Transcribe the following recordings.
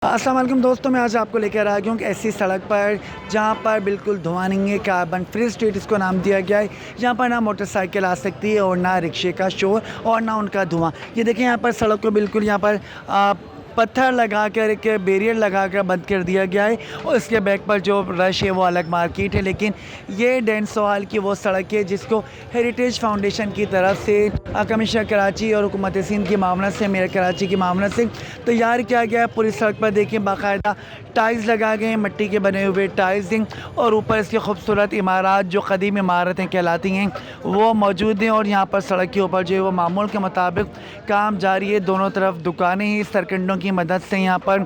अस्सलाम वालेकुम दोस्तों, मैं आज आपको लेकर आ गया हूँ कि ऐसी सड़क पर जहाँ पर बिल्कुल धुआं नहीं है, कार्बन फ्री स्ट्रीट इसको नाम दिया गया है। यहाँ पर ना मोटरसाइकिल आ सकती है और ना रिक्शे का शोर और ना उनका धुआं। ये देखें, यहाँ पर सड़क को बिल्कुल यहाँ पर पत्थर लगा कर एक बैरियर लगा कर बंद कर दिया गया है और इसके बैक पर जो रश है वो अलग मार्केट है। लेकिन ये डेंसो हॉल की वो सड़क है जिसको हेरिटेज फाउंडेशन की तरफ से कमिश्नर कराची और हुकूमत सिंध की मामला से, मेयर कराची की मामला से तैयार किया गया है। पूरी सड़क पर देखिए बाकायदा टाइल्स लगा गए हैं, मिट्टी के बने हुए टाइल्स हैं और ऊपर इसकी खूबसूरत इमारत जो कदीम इमारतें कहलाती हैं वो मौजूद हैं। और यहाँ पर सड़क के ऊपर जो है वो मामूल के मुताबिक काम जारी है। दोनों तरफ दुकानें हैं, सरकंडों की मदद से यहाँ पर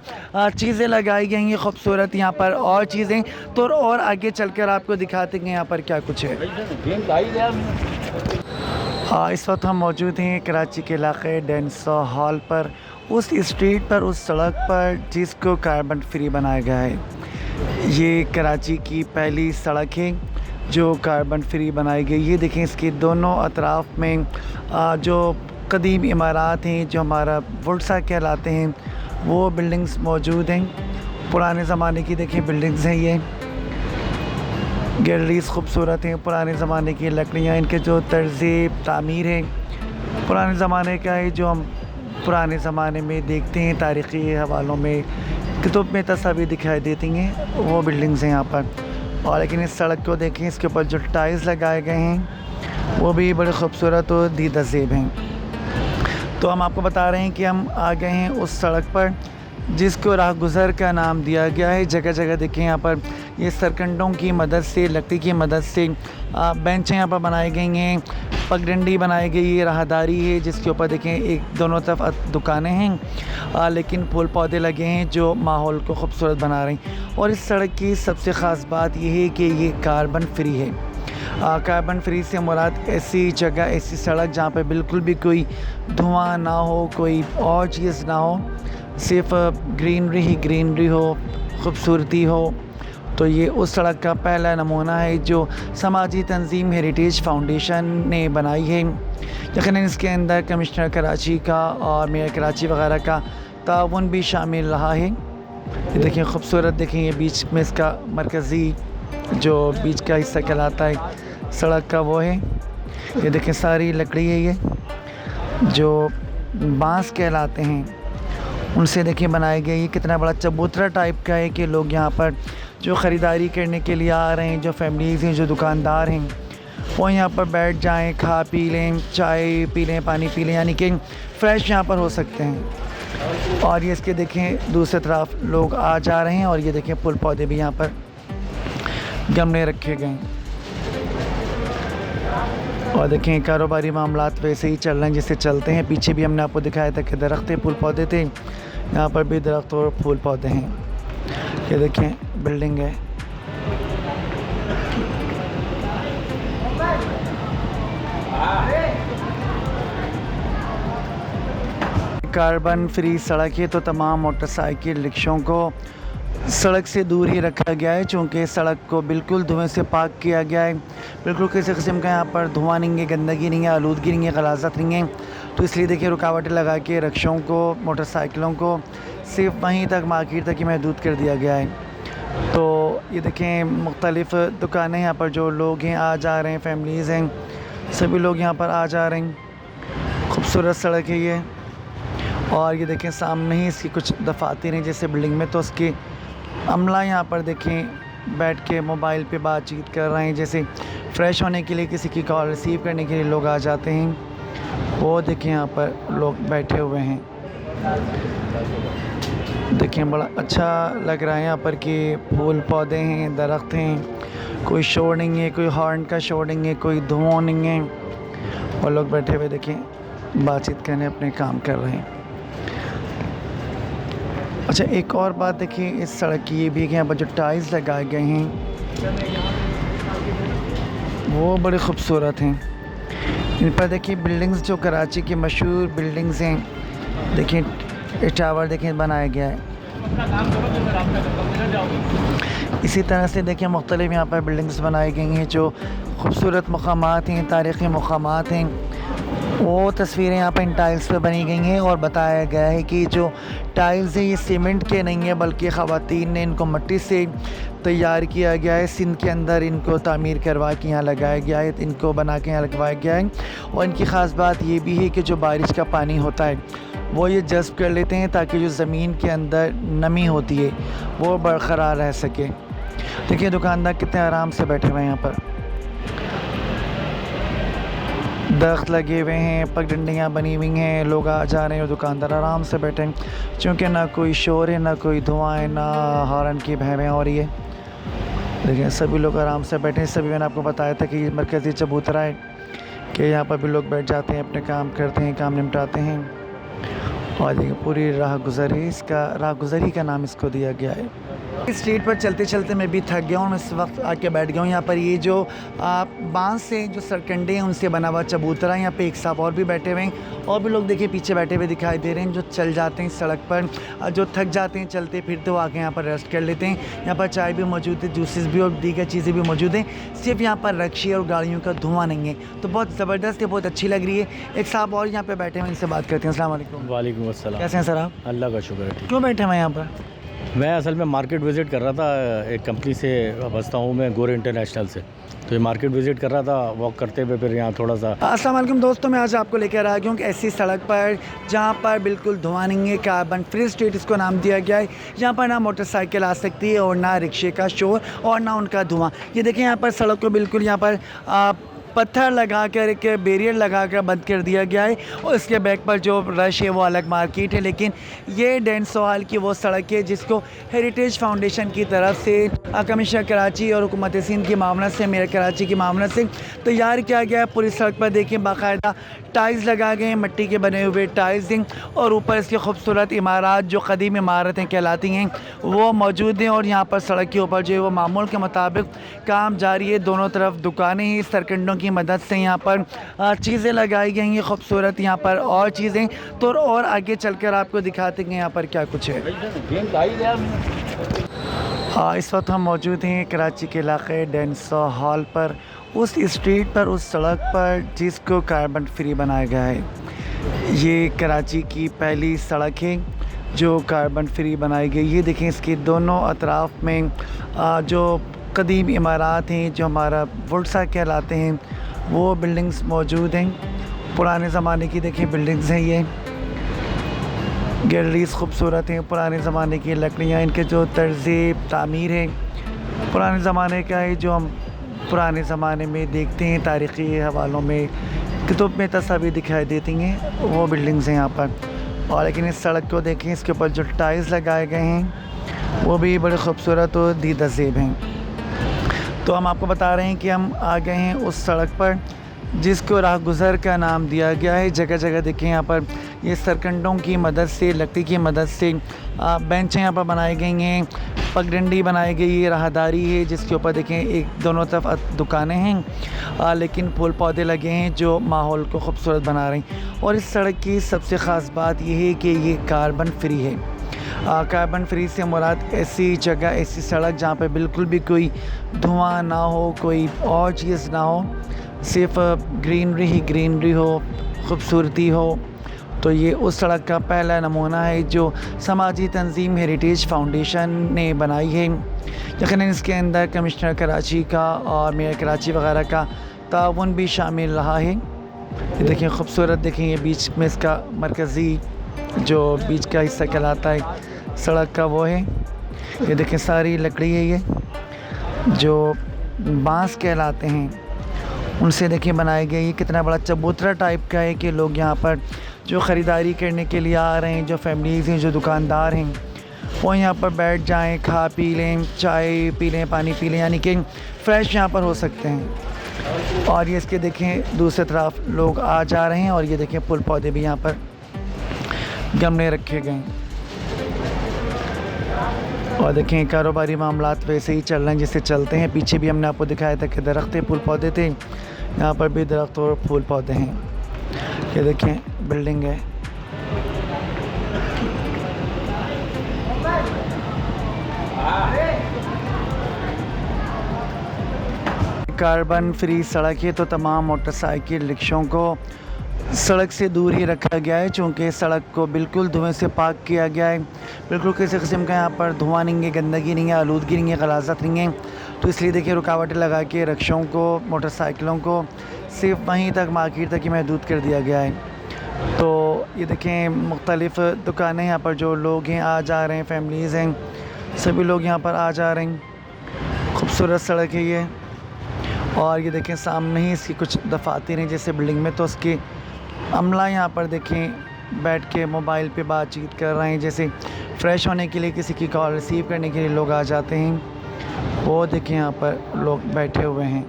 चीज़ें लगाई गई हैं खूबसूरत। यहाँ पर और चीज़ें तो और आगे चलकर आपको दिखाते हैं यहाँ पर क्या कुछ है। इस वक्त हम मौजूद हैं कराची के इलाके डेंसो हॉल पर, उस स्ट्रीट पर, उस सड़क पर जिसको कार्बन फ्री बनाया गया है। ये कराची की पहली सड़क है जो कार्बन फ्री बनाई गई। ये देखें, इसके दोनों अतराफ़ में जो कदीम इमारत हैं, जो हमारा वुडसा कहलाते हैं, वो बिल्डिंग्स मौजूद हैं। पुराने ज़माने की देखें बिल्डिंग्स हैं। ये गैलरीज खूबसूरत हैं, पुराने ज़माने की लकड़ियाँ, इनके जो तर्ज़ तामीर है पुराने ज़माने का है, जो हम पुराने ज़माने में देखते हैं तारीख़ी हवालों में, किताब में तस्वीर दिखाई देती हैं, वो बिल्डिंग्स हैं यहाँ पर। और लेकिन इस सड़क को देखें, इसके ऊपर जो टाइल्स लगाए गए हैं वो भी बड़े खूबसूरत और दीदा ज़ेब हैं। तो हम आपको बता रहे हैं कि हम आ गए हैं उस सड़क पर जिसको राह गुज़र का नाम दिया गया है। जगह जगह देखें यहाँ पर ये सरकंडों की मदद से, लकड़ी की मदद से बेंचें यहाँ पर बनाई गई हैं, पगडंडी बनाई गई है, राहदारी है जिसके ऊपर देखें एक दोनों तरफ दुकानें हैं, लेकिन फूल पौधे लगे हैं जो माहौल को खूबसूरत बना रहे हैं। और इस सड़क की सबसे ख़ास बात यह है कि ये कार्बन फ्री है। कार्बन फ्री से मुराद ऐसी जगह, ऐसी सड़क जहाँ पे बिल्कुल भी कोई धुआं ना हो, कोई और चीज़ ना हो, सिर्फ ग्रीनरी ही ग्रीनरी हो, खूबसूरती हो। तो ये उस सड़क का पहला नमूना है जो समाजी तंजीम हेरिटेज फाउंडेशन ने बनाई है। यकीनन इसके अंदर कमिश्नर कराची का और मेयर कराची वगैरह का ताउन भी शामिल रहा है। ये देखिए खूबसूरत, देखें ये बीच में इसका मरकज़ी जो बीच का हिस्सा कहलाता है सड़क का वो है। ये देखें सारी लकड़ी है, ये जो बांस कहलाते हैं उनसे देखिए बनाई गई। ये कितना बड़ा चबूतरा टाइप का है कि लोग यहाँ पर जो ख़रीदारी करने के लिए आ रहे हैं, जो फैमिलीज़ हैं, जो दुकानदार हैं, वो यहाँ पर बैठ जाएं, खा पी लें, चाय पी लें, पानी पी लें, यानी कि फ़्रेश यहाँ पर हो सकते हैं। और ये इसके देखें दूसरी तरफ लोग आ जा रहे हैं और ये देखें फूल पौधे भी यहाँ पर गमले रखे गए हैं। और देखें कारोबारी मामलात वैसे ही चल रहे हैं जैसे चलते हैं। पीछे भी हमने आपको दिखाया था कि दरख्त फूल पौधे थे, यहाँ पर भी दरख्त और फूल पौधे हैं। ये देखें बिल्डिंग है। कार्बन फ्री सड़क है तो तमाम मोटरसाइकिल रिक्शों को सड़क से दूर ही रखा गया है, चूँकि सड़क को बिल्कुल धुएं से पाक किया गया है। बिल्कुल किसी किस्म का यहाँ पर धुआं नहीं है, गंदगी नहीं है, आलूदगी नहीं है, गलाज़त नहीं है। तो इसलिए देखिए रुकावटें लगा के रिक्शों को, मोटरसाइकिलों को सिर्फ वहीं तक, मार्केट तक ही महदूद कर दिया गया है। तो ये देखें मुख्तलिफ़ दुकानें, यहाँ पर जो लोग हैं आ जा रहे हैं, फैमिलीज़ हैं, सभी लोग यहाँ पर आ जा रहे हैं। खूबसूरत सड़क है ये। और ये देखें सामने ही इसकी कुछ दफातर हैं जैसे बिल्डिंग में, तो उसके अमला यहाँ पर देखें बैठ के मोबाइल पे बातचीत कर रहे हैं। जैसे फ़्रेश होने के लिए, किसी की कॉल रिसीव करने के लिए लोग आ जाते हैं, वो देखें यहाँ पर लोग बैठे हुए हैं। देखें बड़ा अच्छा लग रहा है यहाँ पर कि फूल पौधे हैं, दरख्त हैं, कोई शोर नहीं है, कोई हॉर्न का शोर नहीं है, कोई धुआं नहीं है, और लोग बैठे हुए देखें बातचीत करने, अपने काम कर रहे हैं। अच्छा, एक और बात देखिए इस सड़क की ये भी कि यहाँ पर जो टाइल्स लगाए गए हैं वो बड़े खूबसूरत हैं। इन पर देखिए बिल्डिंग्स जो कराची की मशहूर बिल्डिंग्स हैं, देखिए टावर देखें बनाया गया है। इसी तरह से देखिए मुख्तलिफ यहाँ पर बिल्डिंग्स बनाई गई हैं जो खूबसूरत मकामात हैं, तारीख़ी मकामात हैं। वो तस्वीरें यहाँ पर इन टाइल्स पे बनी गई हैं और बताया गया है कि जो टाइल्स हैं ये सीमेंट के नहीं है, बल्कि ख़वातीन ने इनको मिट्टी से तैयार किया गया है। सिंध के अंदर इनको तामीर करवा के यहाँ लगाया गया है, इनको बना के यहाँ लगवाया गया है। और इनकी ख़ास बात ये भी है कि जो बारिश का पानी होता है वो ये जज़्ब कर लेते हैं, ताकि जो ज़मीन के अंदर नमी होती है वो बरकरार रह सके। देखिए दुकानदार कितने आराम से बैठे हुए हैं यहाँ पर, दरख्त लगे हुए हैं, पगडंडियाँ बनी हुई हैं, लोग आ जा रहे हैं और दुकानदार आराम से बैठे हैं, क्योंकि ना कोई शोर है, ना कोई धुआं है, ना हॉर्न की भैं हो रही है। देखिए सभी लोग आराम से बैठे हैं। सभी मैंने आपको बताया था कि ये मरकज़ी चबूतरा है कि यहाँ पर भी लोग बैठ जाते हैं, अपने काम करते हैं, काम निपटाते हैं। और देखिए पूरी राह गुज़री, इसका राह गुज़री का नाम इसको दिया गया है। इस स्ट्रीट पर चलते चलते मैं भी थक गया हूँ, मैं इस वक्त आके बैठ गया हूँ। यहाँ पर ये जो बांस से जो सरकंडे हैं उनसे बना हुआ चबूतरा है। यहाँ पे एक साहब और भी बैठे हुए हैं, और भी लोग देखिए पीछे बैठे हुए दिखाई दे रहे हैं, जो चल जाते हैं सड़क पर, जो थक जाते हैं चलते फिरते वो आके यहाँ पर रेस्ट कर लेते हैं। यहाँ पर चाय भी मौजूद है, जूसेस भी और दीगर चीज़ें भी मौजूद हैं। सिर्फ यहाँ पर रक्शे और गाड़ियों का धुआं नहीं है, तो बहुत ज़बरदस्त है, बहुत अच्छी लग रही है। एक साहब और यहाँ पर बैठे हुए, इनसे बात करते हैं। अस्सलाम वालेकुम। वालेकुम अस्सलाम। कैसे हैं सर आप? अल्लाह का शुक्र है, ठीक। क्यों बैठे हुए हैं यहाँ पर? मैं असल में मार्केट विज़िट कर रहा था, एक कंपनी से बसता हूँ मैं, गोरे इंटरनेशनल से। तो ये मार्केट विज़िट कर रहा था, वॉक करते हुए फिर यहाँ थोड़ा सा। अस्सलाम वालेकुम दोस्तों, मैं आज आपको लेकर आ गया हूँ कि ऐसी सड़क पर जहाँ पर बिल्कुल धुआं नहीं है, कार्बन फ्री स्ट्रीट इसको नाम दिया गया है। यहाँ पर ना मोटरसाइकिल आ सकती है और ना रिक्शे का शोर और ना उनका धुआं। ये देखें यहाँ पर सड़क को बिल्कुल यहाँ पर पत्थर लगा कर, एक बैरियर लगा कर बंद कर दिया गया है, और इसके बैक पर जो रश है वो अलग मार्केट है। लेकिन ये डेंसोहाल की वो सड़क है जिसको हेरिटेज फाउंडेशन की तरफ से कमिश्नर कराची और हुकूमत सिंध की मामला से, मेयर कराची की मामला से तैयार किया गया है। पूरी सड़क पर देखिए बाकायदा टाइल्स लगा गए हैं, मिट्टी के बने हुए टाइल्स हैं, और ऊपर इसकी खूबसूरत इमारत जो कदीम इमारतें कहलाती हैं वो मौजूद हैं। और यहाँ पर सड़क के ऊपर जो है वो मामूल के मुताबिक काम जारी है। दोनों तरफ दुकानें हैं, सरकंडों की मदद से यहाँ पर चीज़ें लगाई गई हैं खूबसूरत, यहाँ पर और चीज़ें तो और आगे चलकर आपको दिखाते हैं यहाँ पर क्या कुछ है। इस वक्त हम मौजूद हैं कराची के इलाके डेंसोहाल पर, उस स्ट्रीट पर, उस सड़क पर जिसको कार्बन फ्री बनाया गया है। ये कराची की पहली सड़क है जो कार्बन फ्री बनाई गई। ये देखें इसके दोनों अतराफ़ में जो कदीम इमारत हैं, जो हमारा वर्सा कहलाते हैं, वो बिल्डिंग्स मौजूद हैं। पुराने ज़माने की देखिए बिल्डिंग्स हैं, ये गैलरीज़ खूबसूरत हैं, पुराने ज़माने की लकड़ियाँ, इनके जो तर्ज़ तामीर है पुराने ज़माने का है, जो हम पुराने ज़माने में देखते हैं तारीख़ी हवालों में, किताब में तस्वीर दिखाई देती हैं, वो बिल्डिंग्स हैं यहाँ पर। और लेकिन इस सड़क को देखें, इसके ऊपर जो टाइल्स लगाए गए हैं वो भी बड़े खूबसूरत और दीदज़ेब हैं। तो हम आपको बता रहे हैं कि हम आ गए हैं उस सड़क पर जिसको राह गुज़र का नाम दिया गया है। जगह जगह देखें यहाँ पर ये सरकंडों की मदद से, लकड़ी की मदद से बेंचें यहाँ पर बनाई गई हैं, पगडंडी बनाई गई है, राहदारी है जिसके ऊपर देखें एक दोनों तरफ दुकानें हैं, लेकिन फूल पौधे लगे हैं जो माहौल को खूबसूरत बना रहे हैं। और इस सड़क की सबसे ख़ास बात यह है कि ये कार्बन फ्री है। कार्बन फ्री से मुराद ऐसी जगह, ऐसी सड़क जहाँ पे बिल्कुल भी कोई धुआं ना हो, कोई और चीज़ ना हो, सिर्फ ग्रीनरी ही ग्रीनरी हो, खूबसूरती हो। तो ये उस सड़क का पहला नमूना है जो समाजी तंजीम हेरिटेज फाउंडेशन ने बनाई है। यकीनन इसके अंदर कमिश्नर कराची का और मेयर कराची वगैरह का ताउन भी शामिल रहा है। ये देखिए खूबसूरत, देखें ये बीच में इसका मरकज़ी जो बीच का हिस्सा कहलाता है सड़क का वो है। ये देखें सारी लकड़ी है, ये जो बांस कहलाते हैं उनसे देखिए बनाई गई। कितना बड़ा चबूतरा टाइप का है कि लोग यहाँ पर जो ख़रीदारी करने के लिए आ रहे हैं, जो फैमिलीज़ हैं, जो दुकानदार हैं, वो यहाँ पर बैठ जाएं, खा पी लें, चाय पी लें, पानी पी लें, यानी कि फ़्रेश यहाँ पर हो सकते हैं। और ये इसके देखें दूसरी तरफ लोग आ जा रहे हैं, और ये देखें फूल पौधे भी यहाँ पर गमले रखे गए हैं। और देखें कारोबारी मामलात वैसे ही चल रहे हैं जैसे चलते हैं। पीछे भी हमने आपको दिखाया था कि दरख्त फूल पौधे थे, यहाँ पर भी दरख्त और फूल पौधे हैं। ये देखें बिल्डिंग है। कार्बन फ्री सड़क है तो तमाम मोटरसाइकिल, रिक्शों को सड़क से दूर ही रखा गया है, चूँकि सड़क को बिल्कुल धुएँ से पाक किया गया है। बिल्कुल किसी किस्म का यहाँ पर धुआँ नहीं है, गंदगी नहीं है, आलूदगी नहीं है, गलाज़त नहीं है। तो इसलिए देखिए रुकावटें लगा के रिक्शों को, मोटरसाइकिलों को सिर्फ वहीं तक, मार्केट तक ही महदूद कर दिया गया है। तो ये देखें मुख्तलिफ़ दुकानें यहाँ पर, जो लोग हैं आ जा रहे हैं, फैमिलीज़ हैं, सभी लोग यहाँ पर आ जा रहे हैं। खूबसूरत सड़क है ये। और ये देखें सामने ही इसकी कुछ दफातर हैं जैसे बिल्डिंग में, तो उसकी अमला यहाँ पर देखें बैठ के मोबाइल पे बातचीत कर रहे हैं। जैसे फ़्रेश होने के लिए, किसी की कॉल रिसीव करने के लिए लोग आ जाते हैं, वो देखें यहाँ पर लोग बैठे हुए हैं।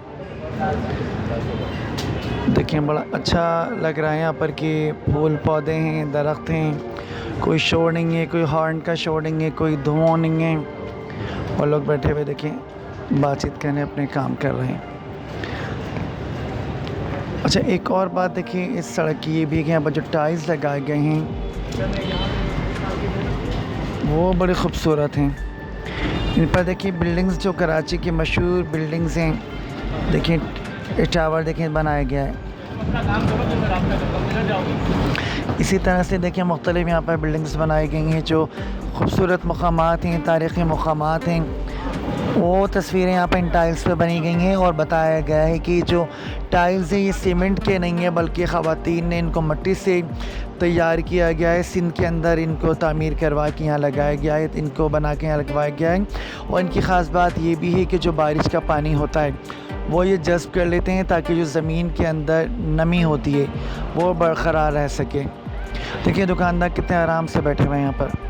देखें बड़ा अच्छा लग रहा है यहाँ पर कि फूल पौधे हैं, दरख्त हैं, कोई शोर नहीं है, कोई हॉर्न का शोर नहीं है, कोई धुआं नहीं है, और लोग बैठे हुए देखें बातचीत करने, अपने काम कर रहे हैं। अच्छा, एक और बात देखिए इस सड़क की ये भी है कि यहाँ पर जो टाइल्स लगाए गए हैं वो बड़े ख़ूबसूरत हैं। इन पर देखिए बिल्डिंग्स, जो कराची की मशहूर बिल्डिंग्स हैं, देखिए टावर देखें बनाया गया है। इसी तरह से देखिए मुख्तलिफ यहाँ पर बिल्डिंग्स बनाई गई हैं जो ख़ूबसूरत मकामात हैं, तारीख़ी मकामात हैं। वो तस्वीरें यहाँ पर इन टाइल्स पे बनी गई हैं और बताया गया है कि जो टाइल्स हैं ये सीमेंट के नहीं है, बल्कि ख़वातीन ने इनको मिट्टी से तैयार किया गया है। सिंध के अंदर इनको तामीर करवा के यहाँ लगाया गया है, इनको बना के यहाँ लगवाया गया है। और इनकी ख़ास बात ये भी है कि जो बारिश का पानी होता है वो ये जज़्ब कर लेते हैं, ताकि जो ज़मीन के अंदर नमी होती है वो बरक़रार रह सके। देखिए दुकानदार कितने आराम से बैठे हुए हैं, यहाँ पर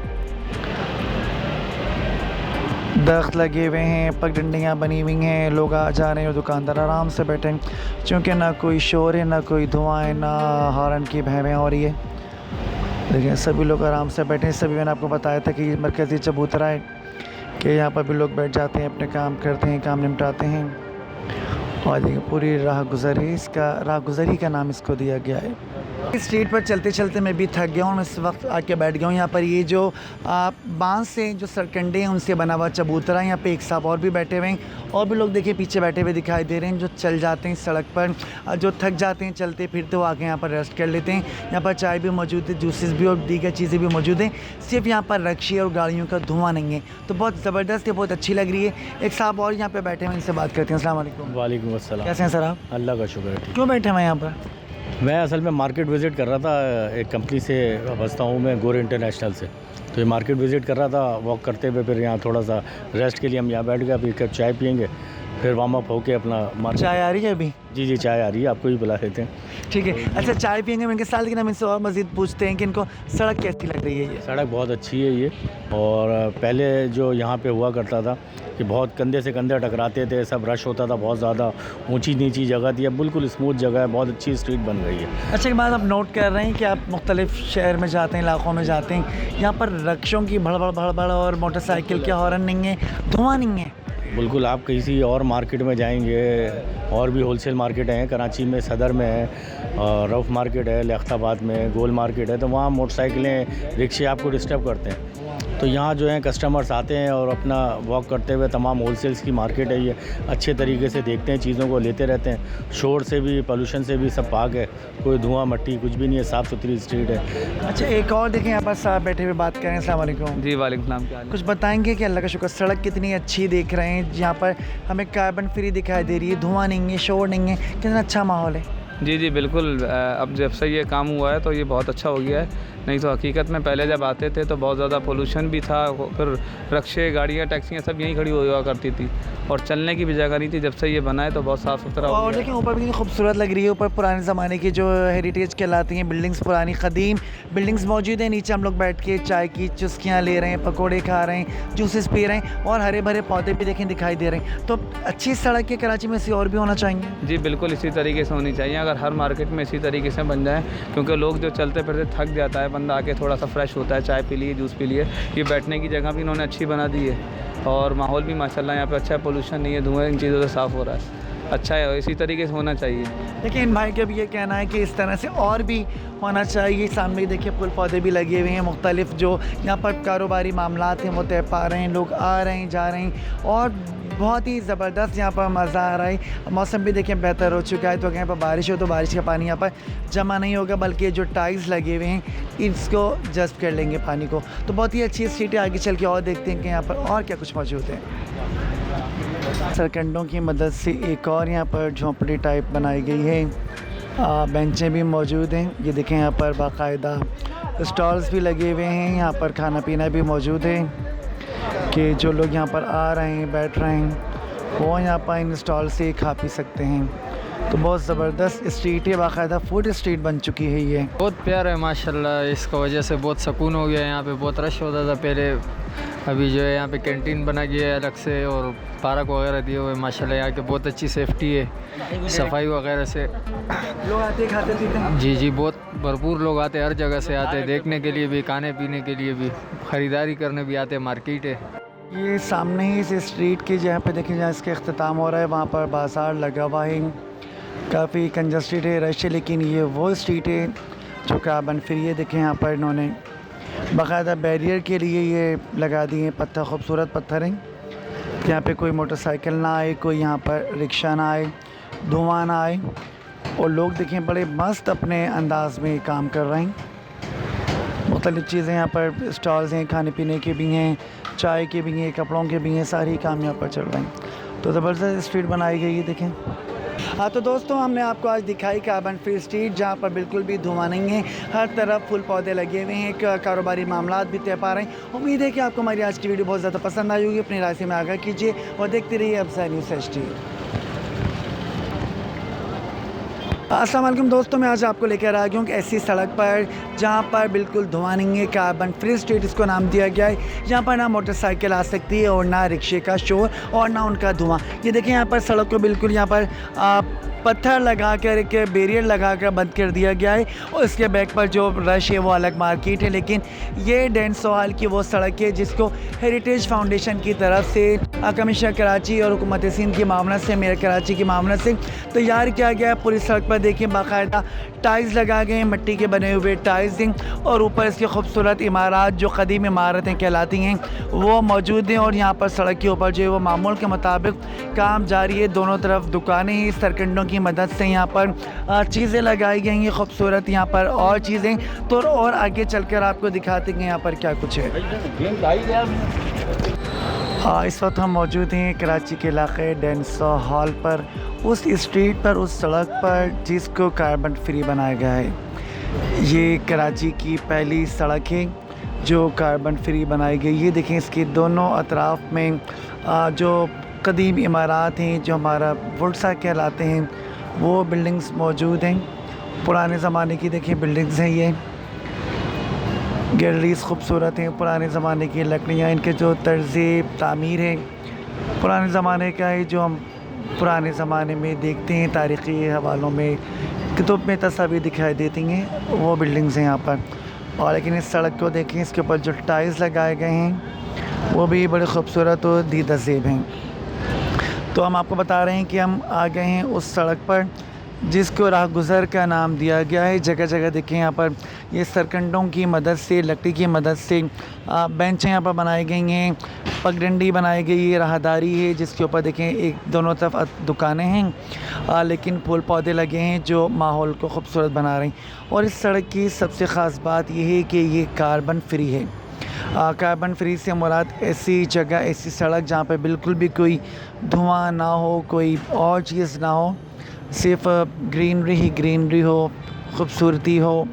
दरख्त लगे हुए हैं, पगडंडियाँ बनी हुई हैं, लोग आ जा रहे हैं और दुकानदार आराम से बैठे हैं, क्योंकि ना कोई शोर है, ना कोई धुआं है, ना हॉर्न की भैं हो रही है। देखिए सभी लोग आराम से बैठे हैं। सभी मैंने आपको बताया था कि ये मरकज़ी चबूतरा है कि यहाँ पर भी लोग बैठ जाते हैं, अपने काम करते हैं, काम निपटाते हैं। और देखिए पूरी राह गुज़री, इसका राह गुज़री का नाम इसको दिया गया है। इस स्ट्रीट पर चलते चलते मैं भी थक गया हूँ, मैं इस वक्त आके बैठ गया हूँ। यहाँ पर ये जो बांस से जो सरकंडे हैं उनसे बना हुआ चबूतरा है। यहाँ पे एक साहब और भी बैठे हुए हैं, और भी लोग देखिए पीछे बैठे हुए दिखाई दे रहे हैं, जो चल जाते हैं सड़क पर, जो थक जाते हैं चलते फिरते, वो आके यहाँ पर रेस्ट कर लेते हैं। यहाँ पर चाय भी मौजूद है, जूसेस भी और दीगर चीज़ें भी मौजूद हैं। सिर्फ यहाँ पर रक्शे और गाड़ियों का धुआं नहीं है, तो बहुत ज़बरदस्त है, बहुत अच्छी लग रही है। एक साहब और यहाँ पर बैठे हैं, इनसे बात करते हैं। अस्सलाम वालेकुम। वालेकुम अस्सलाम। कैसे हैं सर आप? अल्लाह का शुक्र है। क्यों बैठे हैं यहाँ पर? मैं असल में मार्केट विज़िट कर रहा था, एक कंपनी से बसता हूँ मैं, गोर इंटरनेशनल से। तो ये मार्केट विज़िट कर रहा था, वॉक करते हुए फिर यहाँ थोड़ा सा रेस्ट के लिए हम यहाँ बैठ गए। अभी कब चाय पियेंगे, फिर वार्म अप होके अपना मार्केट। चाय आ रही है अभी? जी जी चाय आ रही है, आपको ही बुला लेते हैं। ठीक है। अच्छा चाय पियेंगे इनके साथ, लेकिन हम इनसे और मज़ीद पूछते हैं कि इनको सड़क कैसी लग रही है। ये सड़क बहुत अच्छी है ये, और पहले जो यहाँ पे हुआ करता था कि बहुत कंधे से कंधे टकराते थे, सब रश होता था, बहुत ज़्यादा ऊंची नीची जगह थी। अब बिल्कुल स्मूथ जगह है, बहुत अच्छी स्ट्रीट बन गई है। अच्छा एक बात आप नोट कर रहे हैं कि आप मुख्तलिफ शहर में जाते हैं, इलाक़ों में जाते हैं, यहाँ पर रक्षों की भड़बड़ और मोटरसाइकिल के हॉर्न नहीं है, धुआं नहीं है। बिल्कुल आप किसी और मार्केट में जाएंगे, और भी होलसेल मार्केट हैं कराची में, सदर में है, रऊफ़ मार्केट है, लियाक़ताबाद में गोल मार्केट है, तो वहाँ मोटरसाइकिलें, रिक्शे आपको डिस्टर्ब करते हैं। तो यहाँ जो है कस्टमर्स आते हैं और अपना वॉक करते हुए, तमाम होलसेल्स की मार्केट है ये, अच्छे तरीके से देखते हैं, चीज़ों को लेते रहते हैं। शोर से भी, पोल्यूशन से भी सब पाक है, कोई धुआं मट्टी कुछ भी नहीं है, साफ़ सुथरी स्ट्रीट है। अच्छा एक और देखें यहाँ पर साहब बैठे हुए बात करें। अस्सलाम वालेकुम। जी वालेकुम सलाम। क्या हाल है? कुछ बताएंगे कि अल्लाह का शुक्र सड़क कितनी अच्छी देख रहे हैं, यहाँ पर हमें कार्बन फ्री दिखाई दे रही है, धुआं नहीं है, शोर नहीं है, कितना अच्छा माहौल है। जी जी बिल्कुल। अब जब से ये काम हुआ है तो ये बहुत अच्छा हो गया है, नहीं तो हकीकत में पहले जब आते थे तो बहुत ज़्यादा पोल्यूशन भी था, फिर रक्शे, गाड़ियाँ, टैक्सियाँ सब यहीं खड़ी हुआ करती थी और चलने की भी जगह नहीं थी। जब से ये बना है तो बहुत साफ़ सुथरा हो और गया। देखिए ऊपर भी कितनी खूबसूरत लग रही है। ऊपर पुराने ज़माने की जो हेरिटेज कहलाती हैं बिल्डिंग्स, पुरानी क़दीम बिल्डिंग्स मौजूद हैं। नीचे हम लोग बैठ के चाय की चुस्कियाँ ले रहे हैं, पकौड़े खा रहे हैं, जूसेस पी रहे हैं, और हरे भरे पौधे भी देखें दिखाई दे रहे हैं। तो अच्छी सड़क के कराची में ऐसी और भी होना चाहिए। जी बिल्कुल इसी तरीके से होनी चाहिए, अगर हर मार्केट में इसी तरीके से बन जाए, क्योंकि लोग जो चलते फिरते थक जाता है, बंदा आके थोड़ा सा फ्रेश होता है, चाय पी लिए, जूस पी लिए। ये बैठने की जगह भी इन्होंने अच्छी बना दी है, और माहौल भी माशाल्लाह यहाँ पे अच्छा है, पोल्यूशन नहीं है, धुएँ इन चीज़ों से साफ़ हो रहा है, अच्छा है, इसी तरीके से होना चाहिए। देखिए इन भाई का भी ये कहना है कि इस तरह से और भी होना चाहिए। सामने देखिए फूल पौधे भी लगे हुए हैं, मुख्तलिफ जो यहाँ पर कारोबारी मामलात हैं वो तय पा रहे हैं, लोग आ रहे हैं, जा रहे हैं, और बहुत ही ज़बरदस्त यहाँ पर मज़ा आ रहा है। मौसम भी देखें बेहतर हो चुका है, तो अगर यहाँ पर बारिश हो तो बारिश का पानी यहाँ पर जमा नहीं होगा, बल्कि जो टाइल्स लगे हुए हैं इसको जज़्ब कर लेंगे पानी को। तो बहुत ही अच्छी स्ट्रीट है। आगे चल के और देखते हैं कि यहाँ पर और क्या कुछ मौजूद है। सरकंडों की मदद से एक और यहाँ पर झोंपड़ी टाइप बनाई गई है। बेंचें भी मौजूद हैं। ये देखें यहाँ पर बाकायदा स्टॉल्स भी लगे हुए हैं। यहाँ पर खाना पीना भी मौजूद है कि जो लोग यहाँ पर आ रहे हैं, बैठ रहे हैं, वो यहाँ पर इन स्टॉल से खा पी सकते हैं। तो बहुत ज़बरदस्त स्ट्रीट है, बाकायदा फूड स्ट्रीट बन चुकी है ये। बहुत प्यारा है माशाल्लाह। इसकी वजह से बहुत सुकून हो गया है। यहाँ पे बहुत रश होता था पहले, अभी जो है यहाँ पे कैंटीन बना गया है अलग से और पार्क वगैरह दिए हुए। माशाल्लाह यहाँ के बहुत अच्छी सेफ्टी है, सफाई वगैरह से। लोग आते खाते पीते हैं। जी जी, बहुत भरपूर लोग आते हैं, हर जगह से आते हैं, देखने के लिए भी, खाने पीने के लिए भी, ख़रीदारी करने भी आते हैं। मार्केट है ये सामने ही इस स्ट्रीट के जहाँ पे देखें, जहाँ इसका अख्ताम हो रहा है वहाँ पर बाज़ार लगा हुआ है। काफ़ी कंजस्टेड है, रश है, लेकिन ये वो स्ट्रीट है जो कार्बन फ्री है। देखें यहाँ पर इन्होंने बाकायदा बैरियर के लिए ये लगा दिए पत्थर, खूबसूरत पत्थर हैं। यहाँ पे कोई मोटरसाइकिल ना आए, कोई यहाँ पर रिक्शा ना आए, धुआं ना आए, और लोग देखें बड़े मस्त अपने अंदाज में काम कर रहे हैं। मुख्तलिफ़ चीज़ें यहाँ पर स्टॉल्स हैं, खाने पीने के भी हैं, चाय के भी हैं, कपड़ों के भी हैं, सारी काम यहाँ पर चल रहे हैं। तो ज़बरदस्त स्ट्रीट बनाई गई है देखें। हाँ तो दोस्तों, हमने आपको आज दिखाई कार्बन फ्री स्ट्रीट, जहाँ पर बिल्कुल भी धुआं नहीं है, हर तरफ फूल पौधे लगे हुए हैं, कारोबारी मामलात भी तय पा रहे हैं। उम्मीद है कि आपको हमारी आज की वीडियो बहुत ज़्यादा पसंद आई होगी। अपनी राय से में आगाह कीजिए और देखते रहिए अफज़ा न्यूज़ HD। अस्सलाम वालेकुम दोस्तों, मैं आज आपको लेकर आ गया हूँ कि ऐसी सड़क पर जहाँ पर बिल्कुल धुआं नहीं है, कार्बन फ्री स्ट्रीट इसको नाम दिया गया है। यहाँ पर ना मोटरसाइकिल आ सकती है और ना रिक्शे का शोर और ना उनका धुआं। ये देखें यहाँ पर सड़क को बिल्कुल यहाँ पर पत्थर लगा कर, एक बैरियर लगा कर बंद कर दिया गया है, और इसके बैक पर जो रश है वो अलग मार्केट है। लेकिन ये डेंसोहाल की वो सड़क है जिसको हेरिटेज फाउंडेशन की तरफ से कमिश्नर कराची और हुकूमत सिंध की मामला से, मेयर कराची की मामला से तैयार किया गया है। पूरी सड़क पर देखिए बाकायदा टाइल्स लगा गए हैं, मिट्टी के बने हुए टाइल्स हैं, और ऊपर इसकी खूबसूरत इमारत जो कदीम इमारतें कहलाती हैं वो मौजूद हैं। और यहाँ पर सड़क के ऊपर जो है वो मामूल के मुताबिक काम जारी है। दोनों तरफ दुकानें हैं, सरकंडों की मदद से यहाँ पर चीज़ें लगाई गई हैं खूबसूरत यहाँ पर और चीज़ें। तो और आगे चलकर आपको दिखाते हैं यहाँ पर क्या कुछ है। इस वक्त हम मौजूद हैं कराची के इलाके डेंसोहाल पर, उस स्ट्रीट पर, उस सड़क पर जिसको कार्बन फ्री बनाया गया है। ये कराची की पहली सड़क है जो कार्बन फ्री बनाई गई है। देखें इसके दोनों अतराफ़ में जो कदीम इमारत हैं, जो हमारा वुडसा कहलाते हैं, वो बिल्डिंग्स मौजूद हैं। पुराने ज़माने की देखिए बिल्डिंग्स हैं, ये गैलरीज खूबसूरत हैं, पुराने ज़माने की लकड़ियाँ, इनके जो तर्ज़ तामीर है पुराने ज़माने का है, जो हम पुराने ज़माने में देखते हैं तारीख़ी हवालों में, किताब में तस्वीर दिखाई देती हैं, वो बिल्डिंग्स हैं यहाँ पर। और लेकिन इस सड़क को देखें, इसके ऊपर जो टाइल्स लगाए गए हैं वो भी बड़े खूबसूरत और दीदाज़ेब हैं। तो हम आपको बता रहे हैं कि हम आ गए हैं उस सड़क पर जिसको राह गुज़र का नाम दिया गया है। जगह जगह देखें यहाँ पर ये सरकंडों की मदद से, लकड़ी की मदद से बेंचें यहाँ पर बनाई गई हैं, पगडंडी बनाई गई है, राहदारी है जिसके ऊपर देखें एक दोनों तरफ दुकानें हैं, लेकिन फूल पौधे लगे हैं जो माहौल को खूबसूरत बना रहे हैं। और इस सड़क की सबसे ख़ास बात यह है कि ये कार्बन फ्री है। कार्बन फ्री से मुराद ऐसी जगह, ऐसी सड़क जहाँ पर बिल्कुल भी कोई धुआं ना हो, कोई और चीज़ ना हो, सिर्फ ग्रीनरी ही ग्रीनरी हो, खूबसूरती हो।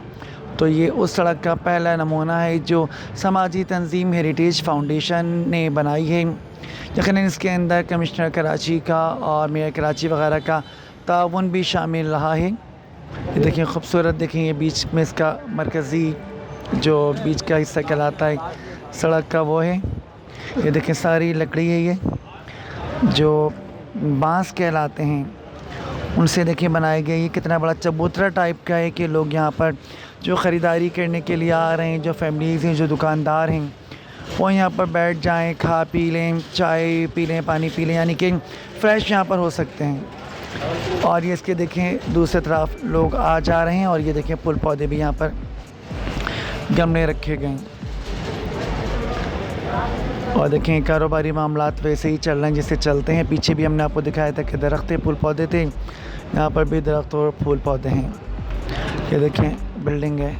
तो ये उस सड़क का पहला नमूना है जो समाजी तंजीम हेरिटेज फाउंडेशन ने बनाई है। यकीनन इसके अंदर कमिश्नर कराची का और मेयर कराची वगैरह का ताउन भी शामिल रहा है। ये देखिए खूबसूरत, देखें ये बीच में इसका मरकज़ी जो बीच का हिस्सा कहलाता है सड़क का वो है। ये देखें सारी लकड़ी है, ये जो बांस कहलाते हैं उनसे देखिए बनाई गई है। कितना बड़ा चबूतरा टाइप का है कि लोग यहाँ पर जो ख़रीदारी करने के लिए आ रहे हैं, जो फैमिलीज़ हैं, जो दुकानदार हैं, वो यहाँ पर बैठ जाएं, खा पी लें, चाय पी लें, पानी पी लें, यानी कि फ़्रेश यहाँ पर हो सकते हैं। और ये इसके देखें दूसरी तरफ लोग आ जा रहे हैं, और ये देखें फूल पौधे भी यहाँ पर गमले रखे गए हैं। और देखें कारोबारी मामलात वैसे ही चल रहे हैं जैसे चलते हैं। पीछे भी हमने आपको दिखाया था कि दरख्त फूल पौधे थे, यहाँ पर भी दरख्त और फूल पौधे हैं। ये देखें बिल्डिंग है।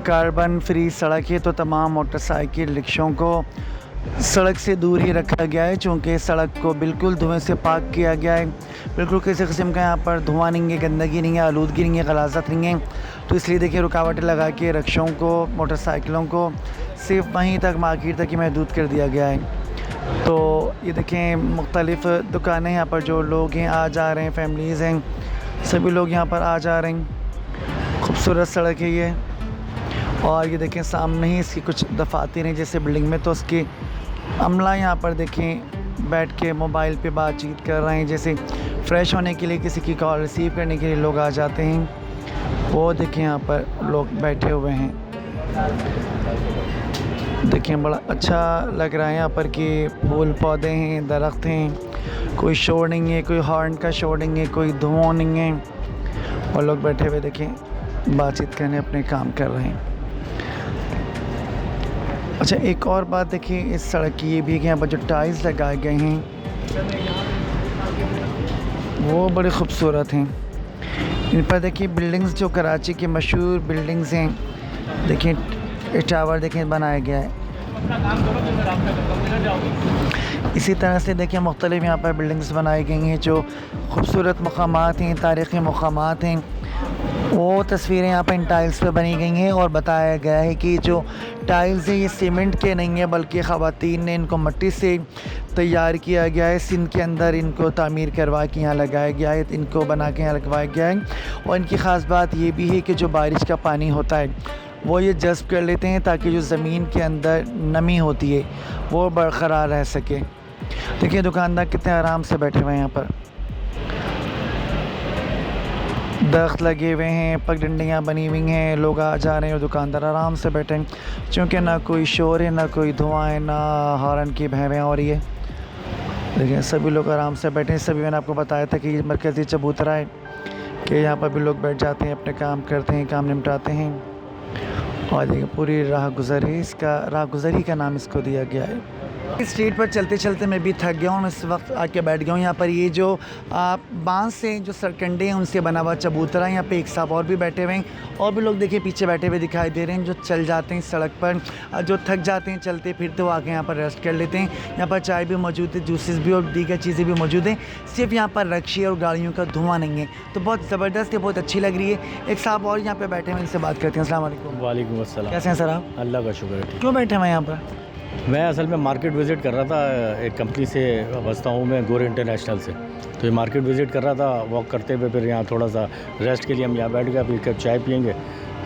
कार्बन फ्री सड़क है तो तमाम मोटरसाइकिल रिक्शों को सड़क से दूर ही रखा गया है, चूँकि सड़क को बिल्कुल धुएं से पाक किया गया है। बिल्कुल किसी किस्म का यहाँ पर धुआं नहीं है, गंदगी नहीं है, आलूदगी नहीं है, गलाजत नहीं है। तो इसलिए देखिए रुकावटें लगा के रिक्शों को, मोटरसाइकिलों को सिर्फ वहीं तक, मार्केट तक ही महदूद कर दिया गया है। तो ये देखें मुख्तलिफ़ दुकानें, यहाँ पर जो लोग हैं आ जा रहे हैं, फैमिलीज़ हैं, सभी लोग यहाँ पर आ जा रहे हैं। खूबसूरत सड़क है ये। और ये देखें सामने ही इसकी कुछ दफातर हैं जैसे बिल्डिंग में, तो उसकी अमला यहाँ पर देखें बैठ के मोबाइल पे बातचीत कर रहे हैं। जैसे फ़्रेश होने के लिए, किसी की कॉल रिसीव करने के लिए लोग आ जाते हैं, वो देखें यहाँ पर लोग बैठे हुए हैं। देखें बड़ा अच्छा लग रहा है यहाँ पर कि फूल पौधे हैं, दरख्त हैं, कोई शोर नहीं है, कोई हॉर्न का शोर नहीं है, कोई धुआं नहीं है, और लोग बैठे हुए देखें बातचीत करने, अपने काम कर रहे हैं। अच्छा एक और बात देखिए इस सड़क की ये भी कि यहाँ पर जो टाइल्स लगाए गए हैं वो बड़े ख़ूबसूरत हैं। इन पर देखिए बिल्डिंग्स जो कराची की मशहूर बिल्डिंग्स हैं, देखिए टावर देखें बनाया गया है। इसी तरह से देखिए मुख्तलिफ़ यहाँ पर बिल्डिंग्स बनाई गई हैं जो ख़ूबसूरत मकामात हैं, तारीख़ी मकामात हैं। वो तस्वीरें यहाँ पर इन टाइल्स पे बनी गई हैं और बताया गया है कि जो टाइल्स हैं ये सीमेंट के नहीं है, बल्कि ख़वातीन ने इनको मिट्टी से तैयार किया गया है। सिंध के अंदर इनको तामीर करवा के यहाँ लगाया गया है, इनको बना के यहाँ लगवाया गया है। और इनकी ख़ास बात ये भी है कि जो बारिश का पानी होता है वो ये जज़्ब कर लेते हैं ताकि जो ज़मीन के अंदर नमी होती है वो बरक़रार रह सके। देखिए दुकानदार कितने आराम से बैठे हुए हैं यहाँ पर, दरख्त लगे हुए हैं, पगडंडियाँ बनी हुई हैं, लोग आ जा रहे हैं और दुकानदार आराम से बैठे हैं, क्योंकि ना कोई शोर है, ना कोई धुआं है, ना हॉर्न की भैं हो रही है। देखिए सभी लोग आराम से बैठे हैं। सभी मैंने आपको बताया था कि ये मरकज़ी चबूतरा है कि यहाँ पर भी लोग बैठ जाते हैं, अपने काम करते हैं, काम निपटाते हैं। और देखिए पूरी राह गुज़र है, इसका राह गुज़री का नाम इसको दिया गया है। इस स्ट्रीट पर चलते चलते मैं भी थक गया हूँ, मैं इस वक्त आके बैठ गया हूँ। यहाँ पर ये जो बांस से जो सरकंडे हैं उनसे बना हुआ चबूतरा, यहाँ पे एक साहब और भी बैठे हुए हैं, और भी लोग देखिए पीछे बैठे हुए दिखाई दे रहे हैं जो चल जाते हैं सड़क पर, जो थक जाते हैं चलते फिरते वो आके यहाँ पर रेस्ट कर लेते हैं। यहाँ पर चाय भी मौजूद है, जूसेस भी और दीगर चीज़ें भी मौजूद हैं। सिर्फ यहाँ पर रक्शे और गाड़ियों का धुआं नहीं है, तो बहुत ज़बरदस्त है, बहुत अच्छी लग रही है। एक साहब और यहाँ पर बैठे हैं, इनसे बात करते हैं। अस्सलाम वालेकुम। वालेकुम अस्सलाम। कैसे हैं सर आप? अल्लाह का शुक्र है। क्यों बैठे हैं यहाँ पर? मैं असल में मार्केट विज़िट कर रहा था, एक कंपनी से बसता हूँ मैं, गोरे इंटरनेशनल से। तो ये मार्केट विज़िट कर रहा था वॉक करते हुए, फिर यहाँ थोड़ा सा रेस्ट के लिए हम यहाँ बैठ गए, फिर कब चाय पियेंगे,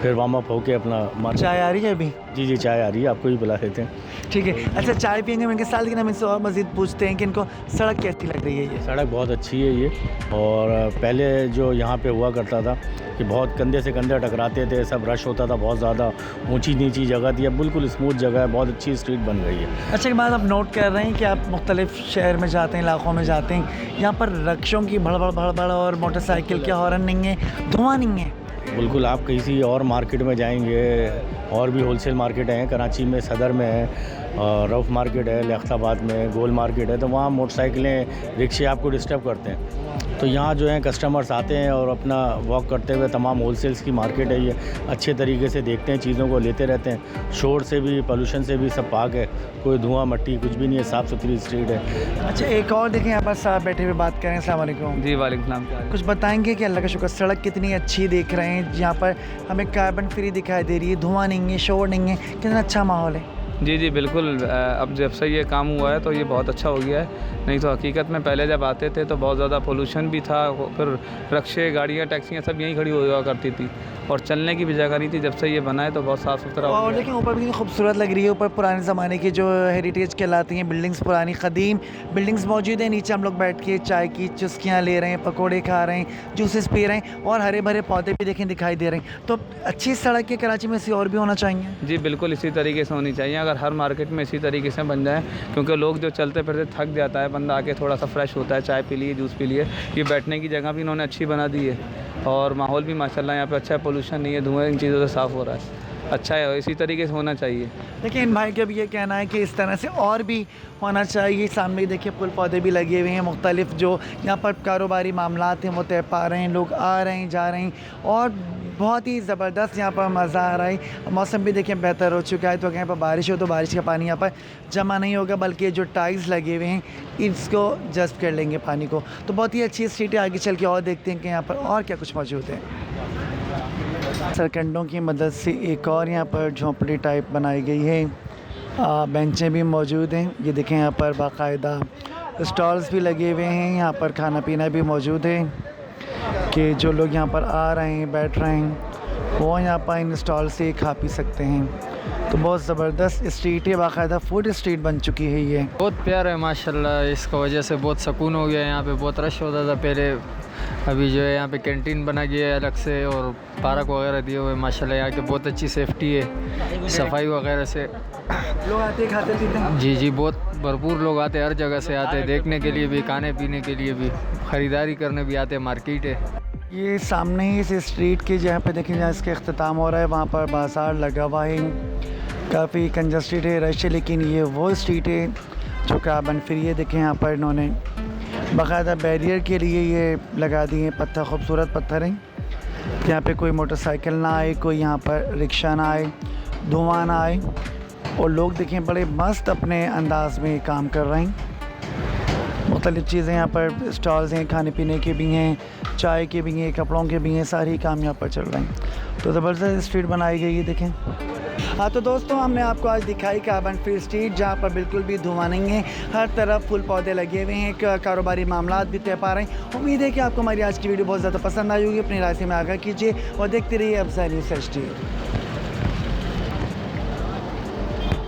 फिर वार्म अप होके अपना चाय आ रही है अभी? जी चाय आ रही है, आपको ही बुला लेते हैं। ठीक है। अच्छा चाय पियेंगे इनके साथ, लेकिन हम इनसे और मज़ीद पूछते हैं कि इनको सड़क कैसी लग रही है? ये सड़क बहुत अच्छी है ये, और पहले जो यहाँ पे हुआ करता था कि बहुत कंधे से कंधे टकराते थे, सब रश होता था, बहुत ज़्यादा ऊंची नीची जगह थी, अब बिल्कुल स्मूथ जगह है, बहुत अच्छी स्ट्रीट बन गई है। अच्छा एक बात आप नोट कर रहे हैं कि आप मुख्तलिफ़ शहर में जाते हैं, इलाक़ों में जाते हैं, यहाँ पर रक्शों की भड़बड़ और मोटरसाइकिल के हॉर्न नहीं है, धुआं नहीं है। बिल्कुल आप किसी और मार्केट में जाएंगे, और भी होलसेल मार्केट हैं कराची में, सदर में है, रऊफ़ मार्केट है, लियाक़ताबाद में गोल मार्केट है, तो वहाँ मोटरसाइकिलें, रिक्शे आपको डिस्टर्ब करते हैं। तो यहाँ जो है कस्टमर्स आते हैं और अपना वॉक करते हुए, तमाम होलसेल्स की मार्केट है ये, अच्छे तरीके से देखते हैं, चीज़ों को लेते रहते हैं। शोर से भी, पोल्यूशन से भी सब पाक है, कोई धुआं मट्टी कुछ भी नहीं है, साफ़ सुथरी स्ट्रीट है। अच्छा एक और देखें यहाँ पर साहब बैठे हुए बात करें। अस्सलाम वालेकुम। जी वालेकुम सलाम। कुछ बताएंगे कि अल्लाह का शुक्र सड़क कितनी अच्छी देख रहे हैं, यहाँ पर हमें कार्बन फ्री दिखाई दे रही है, धुआं नहीं है, शोर नहीं है, कितना अच्छा माहौल है। जी बिल्कुल। अब जब से ये काम हुआ है तो ये बहुत अच्छा हो गया है, नहीं तो हकीकत में पहले जब आते थे तो बहुत ज़्यादा पोल्यूशन भी था, फिर रक्शे, गाड़ियाँ, टैक्सियाँ सब यहीं खड़ी हुआ करती थी और चलने की भी जगह नहीं थी। जब से ये बना है तो बहुत साफ़ सुथरा और लेकिन ऊपर भी खूबसूरत लग रही है। ऊपर पुराने ज़माने की जो हेरिटेज कहलाती हैं बिल्डिंग्स, पुरानी क़दीम बिल्डिंग्स मौजूद हैं। नीचे हम लोग बैठ के चाय की चुस्कियाँ ले रहे हैं, पकौड़े खा रहे हैं, जूसेस पी रहे हैं, और हरे भरे पौधे भी देखें दिखाई दे रहे हैं। तो अच्छी सड़क के कराची में ऐसी और भी होना चाहिए। जी बिल्कुल इसी तरीके से होनी चाहिए। अगर हर मार्केट में इसी तरीके से बन जाए, क्योंकि लोग जो चलते फिरते थक जाता है, बंदा आके थोड़ा सा फ्रेश होता है, चाय पी लिए, जूस पी लिए। ये बैठने की जगह भी इन्होंने अच्छी बना दी है और माहौल भी माशाल्लाह यहाँ पे अच्छा है, पोल्यूशन नहीं है, धुआं इन चीज़ों से साफ़ हो रहा है, अच्छा है, इसी तरीके से होना चाहिए। देखिए इन भाई का भी ये कहना है कि इस तरह से और भी होना चाहिए। सामने देखिए फूल पौधे भी लगे हुए हैं, मुख्तलिफ जो यहाँ पर कारोबारी मामलात हैं वो तय पा रहे हैं, लोग आ रहे हैं जा रहे हैं और बहुत ही ज़बरदस्त यहाँ पर मज़ा आ रहा है। मौसम भी देखिए बेहतर हो चुका है, तो यहाँ पर बारिश हो तो बारिश का पानी यहाँ पर जमा नहीं होगा, बल्कि जो टाइल्स लगे हुए हैं इसको जज़्ब कर लेंगे पानी को। तो बहुत ही अच्छी स्ट्रीट है, आगे चल के और देखते हैं कि यहाँ पर और क्या कुछ मौजूद है। सरकंडों की मदद से एक और यहाँ पर झोंपड़ी टाइप बनाई गई है, बेंचें भी मौजूद हैं। ये देखें यहाँ पर बाकायदा स्टॉल्स भी लगे हुए हैं, यहाँ पर खाना पीना भी मौजूद है कि जो लोग यहाँ पर आ रहे हैं बैठ रहे हैं वो यहाँ पर इन स्टॉल से खा पी सकते हैं। तो बहुत ज़बरदस्त स्ट्रीट है, बाकायदा फूड स्ट्रीट बन चुकी है ये। बहुत प्यारा है माशाल्लाह, इसका वजह से बहुत सुकून हो गया है। यहाँ पे बहुत रश होता था पहले, अभी जो है यहाँ पे कैंटीन बना गया है अलग से और पार्क वगैरह दिए हुए माशाल्लाह। यहाँ के बहुत अच्छी सेफ्टी है, सफाई वगैरह से लोग आते खाते पीते हैं। जी बहुत भरपूर लोग आते हैं, हर जगह से आते हैं, देखने के लिए भी, खाने पीने के लिए भी, ख़रीदारी करने भी आते हैं। मार्केट है ये सामने ही इस स्ट्रीट के जहाँ पे देखें जहाँ इसका अख्ताम हो रहा है वहाँ पर बाज़ार लगा हुआ है, काफ़ी कंजस्टेड है, रश है, लेकिन ये वो स्ट्रीट है जो कार्बन फ्री है। देखें यहाँ पर इन्होंने बाकायदा बैरियर के लिए ये लगा दिए हैं पत्थर, खूबसूरत पत्थर हैं, यहाँ पे कोई मोटरसाइकिल ना आए, कोई यहाँ पर रिक्शा ना आए, धुआं ना आए और लोग देखें बड़े मस्त अपने अंदाज में काम कर रहे हैं। मुख्तलिफ़ चीज़ें यहाँ पर स्टॉल्स हैं, खाने पीने के भी हैं, चाय के भी हैं, कपड़ों के भी हैं, सारी काम यहाँ पर चल रहे हैं। तो ज़बरदस्त स्ट्रीट बनाई गई है देखें। हाँ तो दोस्तों हमने आपको आज दिखाई कार्बन फ्री स्ट्रीट, जहाँ पर बिल्कुल भी धुआं नहीं है, हर तरफ फूल पौधे लगे हुए हैं, कारोबारी मामलात भी तय पा रहे हैं। उम्मीद है कि आपको हमारी आज की वीडियो बहुत ज़्यादा पसंद आई होगी। अपनी राय से में आगाह कीजिए और देखते रहिए अफज़ा न्यूज़ HD।